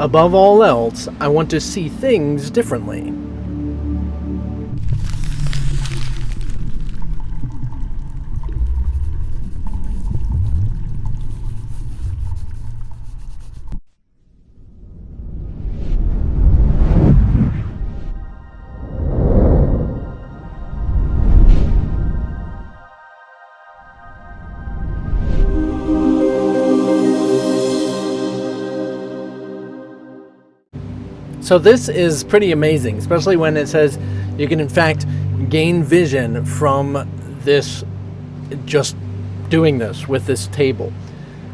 Above all else, I want to see things differently. So this is pretty amazing, especially when it says you can in fact gain vision from this, just doing this with this table.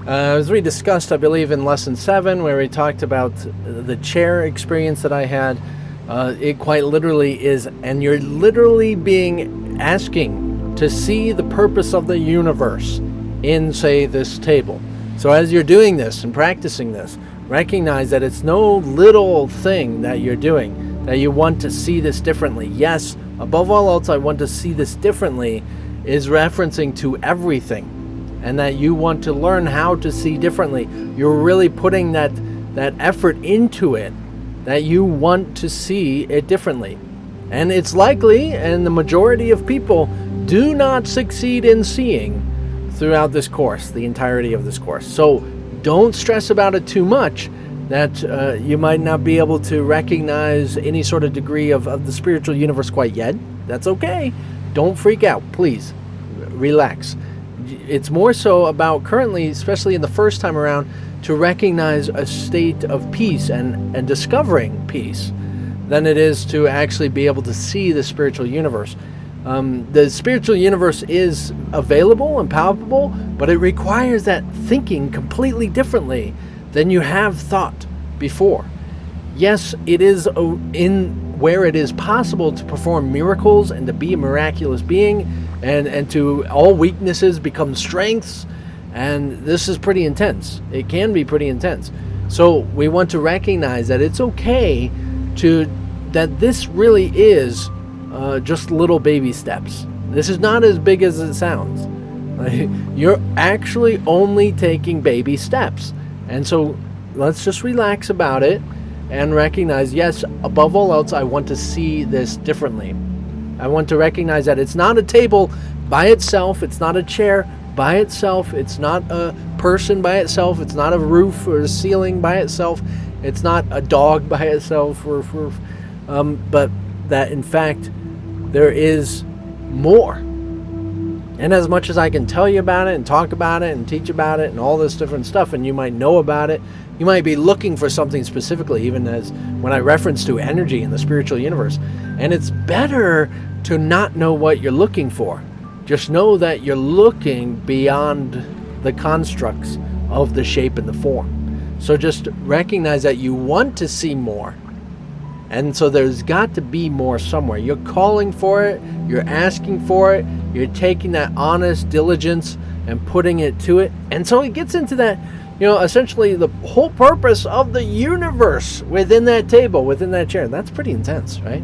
As we discussed, I believe, in lesson 7, where we talked about the chair experience that I had, it quite literally is, and you're literally being asking to see the purpose of the universe in, say, this table. So as you're doing this and practicing this, recognize that it's no little thing that you're doing, that you want to see this differently. Yes, above all else, I want to see this differently is referencing to everything, and that you want to learn how to see differently. You're really putting that effort into it, that you want to see it differently. And it's likely, and the majority of people do not succeed in seeing throughout this course, the entirety of this course. So don't stress about it too much, that you might not be able to recognize any sort of degree of the spiritual universe quite yet. That's okay. Don't freak out, please. Relax. It's more so about currently, especially in the first time around, to recognize a state of peace and discovering peace than it is to actually be able to see the spiritual universe. The spiritual universe is available and palpable, but it requires that thinking completely differently than you have thought before. Yes, it is in where it is possible to perform miracles and to be a miraculous being, and to all weaknesses become strengths, and this is pretty intense. It can be pretty intense. So we want to recognize that it's okay that this really is just little baby steps. This is not as big as it sounds. You're actually only taking baby steps. And so let's just relax about it and recognize, yes, above all else, I want to see this differently. I want to recognize that it's not a table by itself. It's not a chair by itself. It's not a person by itself. It's not a roof or a ceiling by itself. It's not a dog by itself, but that in fact there is more. And as much as I can tell you about it and talk about it and teach about it and all this different stuff, and you might know about it, you might be looking for something specifically, even as when I reference to energy in the spiritual universe. And it's better to not know what you're looking for. Just know that you're looking beyond the constructs of the shape and the form. So just recognize that you want to see more. And so there's got to be more somewhere. You're calling for it, you're asking for it, you're taking that honest diligence and putting it to it. And so it gets into that, essentially the whole purpose of the universe within that table, within that chair. That's pretty intense, right?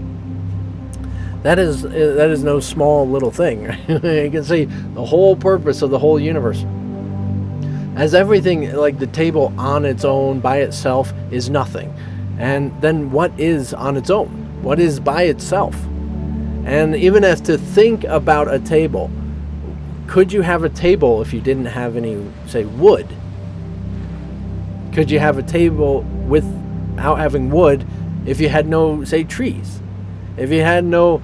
That is no small little thing. You can see the whole purpose of the whole universe. As everything, like the table on its own, by itself, is nothing. And then what is on its own? What is by itself? And even as to think about a table, could you have a table if you didn't have any, say, wood? Could you have a table without having wood if you had no, say, trees? If you had no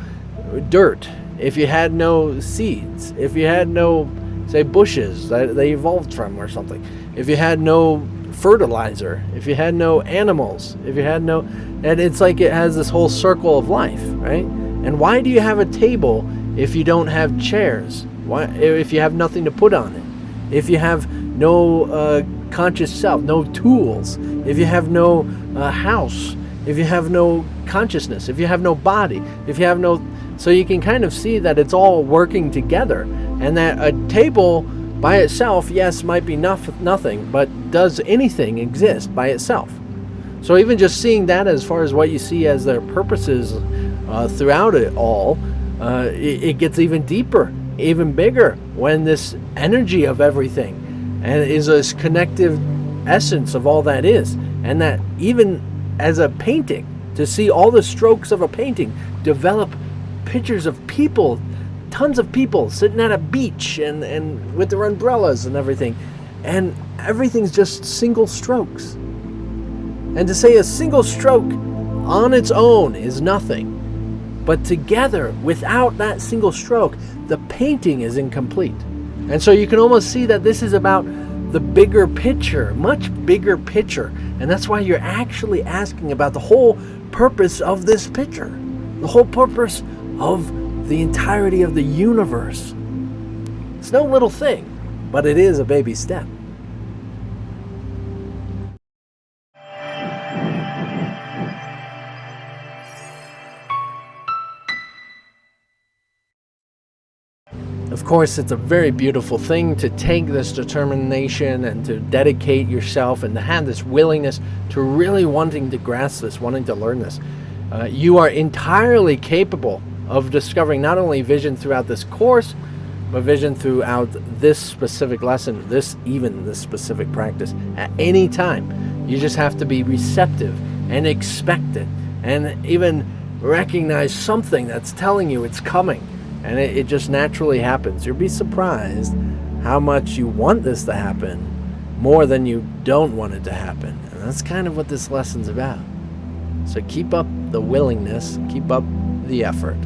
dirt? If you had no seeds? If you had no, say, bushes that they evolved from or something? If you had no fertilizer, if you had no animals, if you had no, and it's like it has this whole circle of life, right? And why do you have a table if you don't have chairs? Why, if you have nothing to put on it? If you have no conscious self, no tools, if you have no house, if you have no consciousness, if you have no body, if you have no, so you can kind of see that it's all working together, and that a table by itself, yes, might be nothing, but does anything exist by itself? So even just seeing that as far as what you see as their purposes throughout it all, it gets even deeper, even bigger when this energy of everything and is this connective essence of all that is And that even as a painting, to see all the strokes of a painting develop pictures of people, tons of people sitting at a beach and with their umbrellas and everything. And everything's just single strokes. And to say a single stroke on its own is nothing, but together, without that single stroke, the painting is incomplete. And so you can almost see that this is about the bigger picture, much bigger picture. And that's why you're actually asking about the whole purpose of this picture, the whole purpose of the entirety of the universe. It's no little thing, but it is a baby step. Of course, it's a very beautiful thing to take this determination and to dedicate yourself and to have this willingness to really wanting to grasp this, wanting to learn this. You are entirely capable of discovering not only vision throughout this course, but vision throughout this specific lesson, this specific practice at any time. You just have to be receptive and expect it, and even recognize something that's telling you it's coming. And it just naturally happens. You'll be surprised how much you want this to happen more than you don't want it to happen. And that's kind of what this lesson's about. So keep up the willingness, keep up the effort.